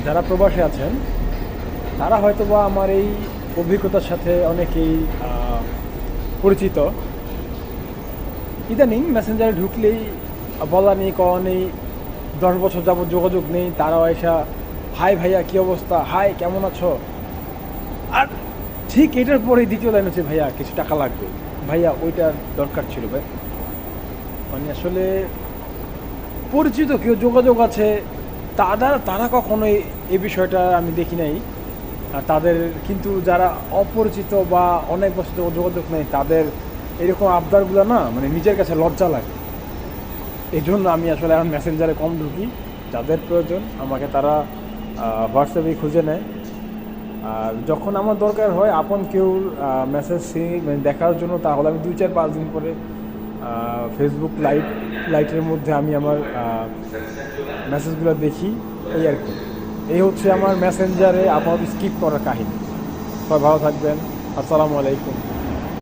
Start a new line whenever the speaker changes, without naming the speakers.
যারা প্রবাসে আছেন তারা হয়তো বা আমার এই অভিজ্ঞতার সাথে অনেকেই পরিচিত। ইদানিং মেসেঞ্জারে ঢুকলেই বলা নেই কওয়া নেই, 10 বছর যাবত যোগাযোগ নেই, তারাও এসা হাই ভাইয়া কী অবস্থা, হাই কেমন আছো। আর ঠিক এটার পরেই দ্বিতীয় লাইন হচ্ছে ভাইয়া কিছু টাকা লাগবে, ভাইয়া ওইটার দরকার ছিল ভাই। মানে আসলে পরিচিত কেউ যোগাযোগ আছে, তারা কখনোই এই বিষয়টা আমি দেখি নাই। আর তাদের কিন্তু যারা অপরিচিত বা অনেক বছর যোগাযোগ নেই তাদের এরকম আবদারগুলো না মানে নিজের কাছে লজ্জা লাগে। এই জন্য আমি আসলে এখন মেসেঞ্জারে কম ঢুকি। যাদের প্রয়োজন আমাকে তারা হোয়াটসঅ্যাপে খুঁজে নেয়। আর যখন আমার দরকার হয় আপন কেউ মেসেজ মানে দেখার জন্য, তাহলে আমি 2-4-5 দিন পরে ফেসবুক লাইটের মধ্যে আমি আমার মেসেজগুলো দেখি, এই আর কি। এই হচ্ছে আমার মেসেঞ্জারে আপাতত স্কিপ করার কাহিনী। সবাই ভালো থাকবেন। আসসালামু আলাইকুম।